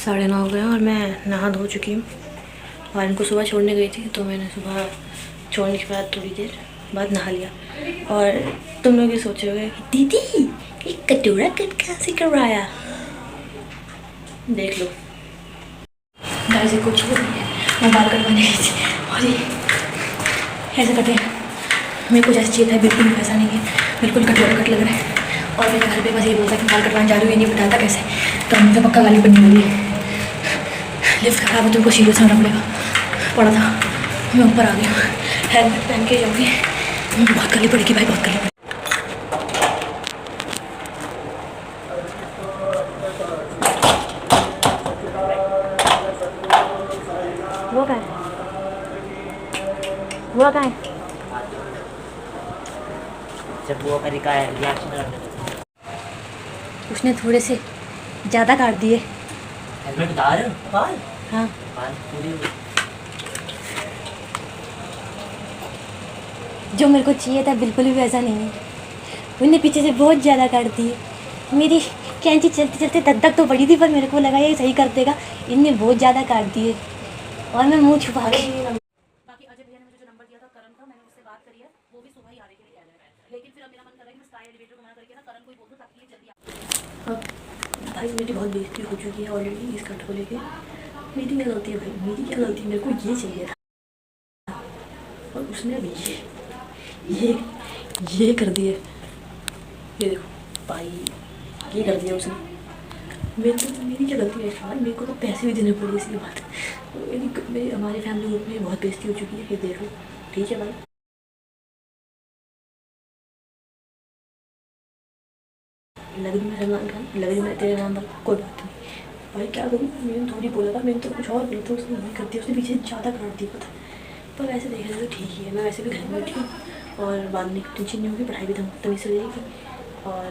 9:30 हो गए हैं और मैं नहा धो चुकी हूँ और इनको सुबह छोड़ने गई थी, तो मैंने सुबह छोड़ने के बाद थोड़ी देर बाद नहा लिया। और तुम लोग ये सोच रहे हो कि दीदी ये कटोरा कट कहाँ से करवाया, देख लो। गाइस कुछ भी नहीं है, मैं बाल कटवाने गई थी और ये ऐसे कटे मेरे को जैसे चाहिए था, बिल्कुल भी वैसा नहीं है, बिल्कुल कटोरा कट लग रहा है। और मेरे घर पे बस ये बोलता कि बाल कटवाने जा रही हूँ, ये नहीं बताता कैसे, तो मुझे पक्का गाली पड़ने वाली है। लिफ्ट खराब है, तुमको सीरियस होना पड़ेगा, पड़ा था मैं ऊपर आ गई हूँ, हेलमेट पहन के जाऊँगी, बहुत गाली पड़ेगी भाई, बहुत गाली पड़ेगी। वो कहाँ है, वो कहाँ है? जब वो अमेरिका है रिएक्शन उसने थोड़े से ज़्यादा काट दिए। हेलमेट उतार बाल, हाँ बाल पूरे जो मेरे को चाहिए था बिल्कुल भी वैसा नहीं है, उन्हें पीछे से बहुत ज़्यादा काट दिए। मेरी कैंची चलते चलते तब तक तो बड़ी थी, पर मेरे को लगा ये सही कर देगा, इनने बहुत ज़्यादा काट दिए और मैं मुँह छुपा के। बाकी अजय भैया ने मुझे जो नंबर दिया था करण का, मैंने उससे बात करी है, वो भी सुबह ही आने के लिए कह रहा है, लेकिन फिर अब मेरा मन कर रहा है कि मैं स्काई एलिवेटर को मना करके ना करण को ही बोल दूँ ताकि ये जल्दी आ। अब भाई मेरी बहुत बेइज्जती हो चुकी है ऑलरेडी इस कट को लेके। मेरी क्या गलती है भाई, मेरी क्या गलती है, मेरे को ये चाहिए था और उसने भी ये कर दिए, ये देखो भाई ये कर दिया उसने। मेरी क्या गलती है यार, मेरे को तो पैसे भी देने पड़े इसकी बात। मेरी हमारे फैमिली ग्रुप में बहुत बेइज्जती हो चुकी है, ये देख लो, ठीक है भाई। लग रही मैं सलमान खान, लग रही मैं तेरे नाम पर, कोई बात नहीं भाई, क्या करूँ, मैंने थोड़ी बोला था, मैंने तो कुछ और बोला था, उसने नहीं कर दिया, उसने पीछे ज़्यादा काट दिया था। पर वैसे देखा जाए तो ठीक ही है, मैं वैसे भी घर में बैठी हूँ और बाद में टेंशन नहीं होगी, पढ़ाई भी तमीज़ से रहेगी और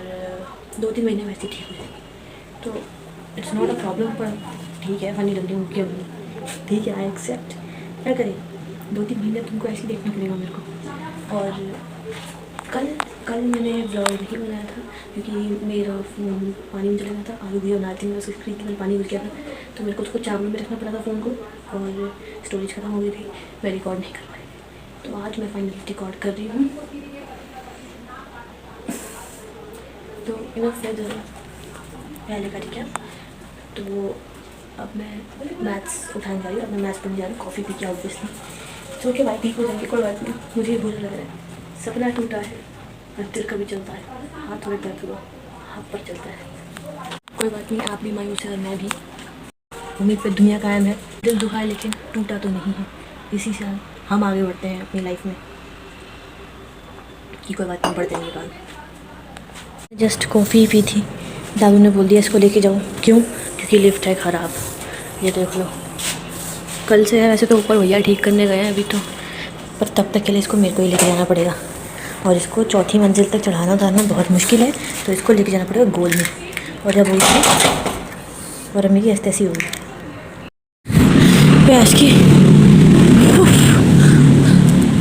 2-3 महीने वैसे ठीक हो जाएगी, तो इट्स नॉट अ प्रॉब्लम। पर ठीक है, फनी लग रही हूँ क्यों नहीं, ठीक है आई एक्सेप्ट, क्या करें, 2-3 महीने तुमको ऐसे ही देखना पड़ेगा मेरे को। और कल मैंने ब्लॉग नहीं बनाया था क्योंकि मेरा फ़ोन पानी में चला गया था, आलू भुजिया बनाती मैं उसकी खरीद में पानी घुस गया था, तो मेरे को उसको चावल में रखना पड़ा था फ़ोन को, और स्टोरेज ख़त्म हो गई थी, मैं रिकॉर्ड नहीं कर पाई। तो आज मैं फाइनली रिकॉर्ड कर रही हूँ, तो इनफ है ज़रा पहले का, ठीक है। तो अब मैं मैथ्स उठाने जा रही हूँ, अब मैं मैथ्स पढ़ने जा रही हूँ, कॉफ़ी पी के ऑब्वियसली, तो क्या भाई ठीक हो जाएंगे, कोई बात नहीं, मुझे बुरा लग रहा है, सपना टूटा है और दिल कभी चलता है, हाथ थोड़े दर्द हुआ, हाथ पर चलता है, कोई बात नहीं, आप भी मायूस है और मैं भी, उम्मीद पे दुनिया कायम है, दिल दुखा है लेकिन टूटा तो नहीं है, इसी से हम आगे बढ़ते हैं अपनी लाइफ में, कि कोई बात नहीं, बढ़ते हैं बाद। जस्ट कॉफ़ी पी थी, दादू ने बोल दिया इसको लेके जाओ, क्यों, क्योंकि लिफ्ट है ख़राब, ये देख लो, कल से है वैसे तो ऊपर भैया ठीक करने गए हैं अभी तो, पर तब तक के लिए इसको मेरे को ही लेके जाना पड़ेगा, और इसको 4थी मंजिल तक चढ़ाना उतारना बहुत मुश्किल है, तो इसको लेके जाना पड़ेगा गोल में, और जब वो और मेरी ऐसी तैसी होगी भैंस की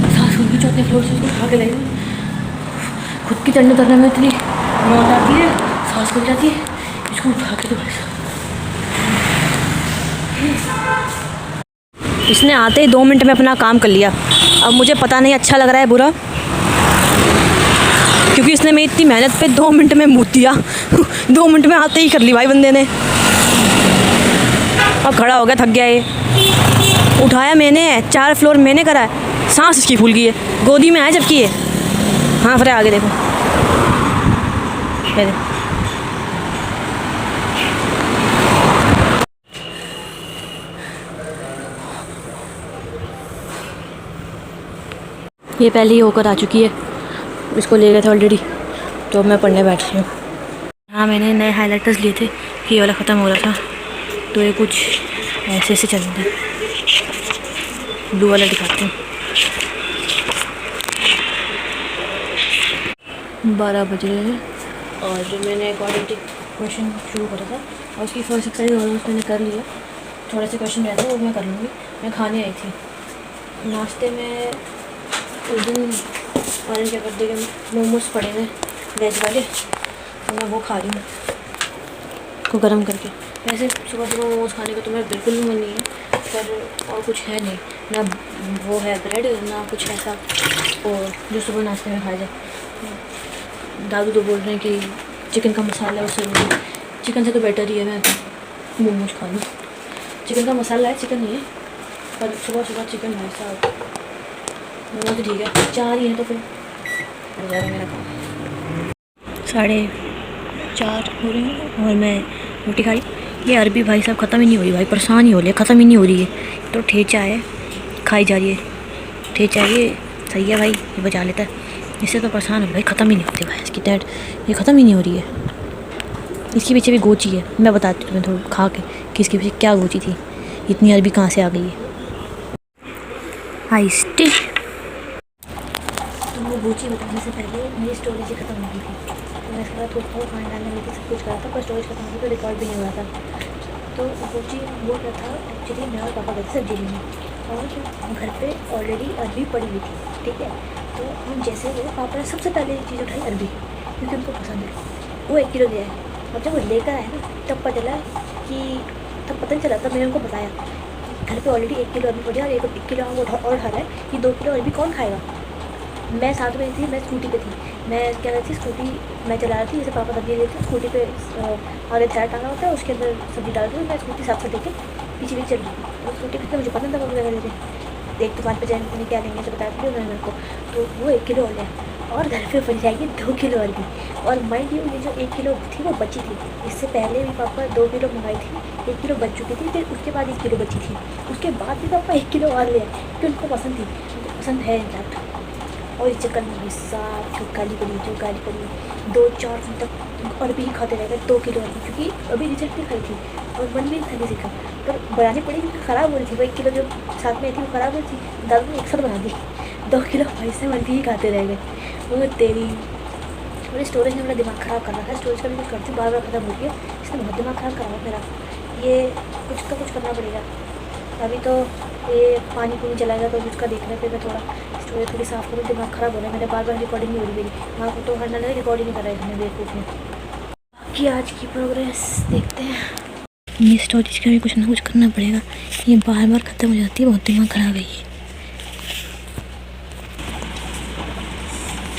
सांस होगी, 4थे फ्लोर से उसको उठा के लाई, खुद की चढ़ने उतरने में इतनी मौत आती है, सांस खुल जाती है, इसको उठा के तो भाई इसने आते ही 2 मिनट में अपना काम कर लिया। अब मुझे पता नहीं अच्छा लग रहा है बुरा, क्योंकि इसने मेरी इतनी मेहनत पे 2 मिनट में मुँह दिया 2 मिनट में आते ही कर ली भाई बंदे ने। अब खड़ा हो गया, थक गया, ये उठाया मैंने, 4 फ्लोर मैंने करा है, सांस इसकी फूल गई है, गोदी में आए जबकि ये, हाँ फिर आगे देखो, ये पहले ही होकर आ चुकी है, इसको ले गए थे ऑलरेडी, तो अब मैं पढ़ने बैठ रही हूँ। हाँ मैंने नए हाइलाइटर्स लिए थे कि ये वाला ख़त्म हो रहा था, तो ये कुछ ऐसे ऐसे चल रहे हैं, ब्लू वाला दिखाती हूँ। 12 बज रहे हैं और मैंने क्वाड्रेटिक क्वेश्चन शुरू करा था और उसकी फर्स्ट एक्सरसाइज ऑलमोस्ट मैंने कर लिया, थोड़े से क्वेश्चन रहते हैं वो मैं कर लूँगी। मैं खाने आई थी, नाश्ते में उस दिन ऑरेंज क्या कर देगा, मोमोज पड़े हुए वेज वाले, तो मैं वो खा रही हूँ को गर्म करके। वैसे सुबह सुबह मोमोज खाने का तो मेरा बिल्कुल भी मन नहीं है, पर और कुछ है नहीं, ना वो है ब्रेड, ना कुछ ऐसा और जो सुबह नाश्ते में खाया जाए। दादू तो बोल रहे हैं कि चिकन का मसाला उससे चिकन से तो बेटर ही है मैं मोमोज खा लूँ। चिकन का मसाला है, चिकन नहीं है, पर सुबह सुबह चिकन भाई साहब मोमोज तो ठीक है, 4 ही हैं तो फिर हो जाएगा मेरा काम। 4:30 हो रहे हैं और मैं रोटी खाई। ये अरबी भाई साहब ख़त्म ही नहीं हो रही, भाई परेशान ही हो रही है, ख़त्म ही नहीं हो रही है। तो ठेचा है, खाई जा रही है। ठेचा ये सही है भाई, ये बचा लेता है। इससे तो परेशान हो भाई, ख़त्म ही नहीं होती भाई इसकी डैड, ये ख़त्म ही नहीं हो रही है। इसके पीछे भी गोची है, मैं बताती हूँ तुम्हें थोड़ा खा के कि इसके पीछे क्या गोची थी, इतनी अरबी कहाँ से आ गई है। Ice tea. तो वो गोची बताने से पहले मेरी स्टोरेज ही ख़त्म हो गई थी, तो मैं इसके बाद थोड़ा खाना डालने में सब कुछ करा था, पर स्टोरेज खत्म हो गई तो रिकॉर्ड भी नहीं हो रहा था। तो गोची वो क्या था, एक्चुअली मैं और पापा गए थे सब्जी लेने और घर पे ऑलरेडी अरबी पड़ी हुई थी, ठीक है। तो हम जैसे गए, पापा ने सबसे पहले एक चीज़ उठाई अरबी, क्योंकि उनको पसंद है। वो 1 किलो दिया है, और जब वो लेकर आए ना तब पता चला कि तब पता नहीं चला, तब मैंने उनको बताया घर पे ऑलरेडी 1 किलो अरबी पड़ी है और 1 किलो और उठा रहा है, ये 2 किलो अरबी कौन खाएगा। मैं साथ में थी, मैं स्कूटी पे थी, मैं क्या कहती थी स्कूटी मैं चला रही थी, जैसे पापा सब्जी लेते स्कूटी पे आगे थैला टांगा होता है, उसके अंदर सब्जी डाल दी, मैं स्कूटी साफ कर लेके पीछे भी चल रही थी। और स्कूटी पे मुझे पसंद था पापा क्या लेते, एक दुकान पे जाएंगे उन्हें क्या लेंगे तो बताया था उन्होंने मेरे को, तो वो 1 किलो हो गया और घर पे बन जाएगी 2 किलो अरबी। और माइंड यू, ये जो 1 किलो थी वो बची थी, इससे पहले भी पापा 2 किलो मंगाई थी, 1 किलो बच चुकी थी, फिर उसके बाद 1 किलो बची थी, उसके बाद भी पापा 1 किलो और ले आए क्योंकि उनको पसंद थी, उनको पसंद है इनफैक्ट। और इस चक्कर में भाई साहब जो गाली करी 2-4 दिन तक अरबी ही खाते रह गए, 2 किलो अरबी, क्योंकि अभी रिजल्ट भी खाई थी और मन भी नहीं सीखा, पर बनानी पड़ी क्योंकि ख़राब हो रही थी। वो 1 किलो जो साथ में थी वो ख़राब हो रही थी, दादू ने एक साथ बना दी, 2 किलो भाई से अरबी ही खाते रह गए। वो तेरी मेरे स्टोरेज ने मेरा दिमाग ख़राब कर रखा है, स्टोरेज का भी कुछ करती हूँ, बार बार ख़त्म हो गया, इसने बहुत दिमाग ख़राब करा है मेरा। ये कुछ तो कुछ करना पड़ेगा। अभी तो ये पानी पूनी चलाएगा तो उसका देखना, फिर मैं थोड़ा स्टोरेज थोड़ी साफ़ करूँ, दिमाग ख़राब हो रहा है मेरा, बार बार रिकॉर्डिंग नहीं हो रही मेरी, वहाँ को तो हर ना रिकॉर्डिंग नहीं कर रहा है बेवकूफ़ में। कि आज की प्रोग्रेस देखते हैं, ये स्टोरेज का भी कुछ ना कुछ करना पड़ेगा, ये बार बार ख़त्म हो जाती है, बहुत दिमाग ख़राब है ये।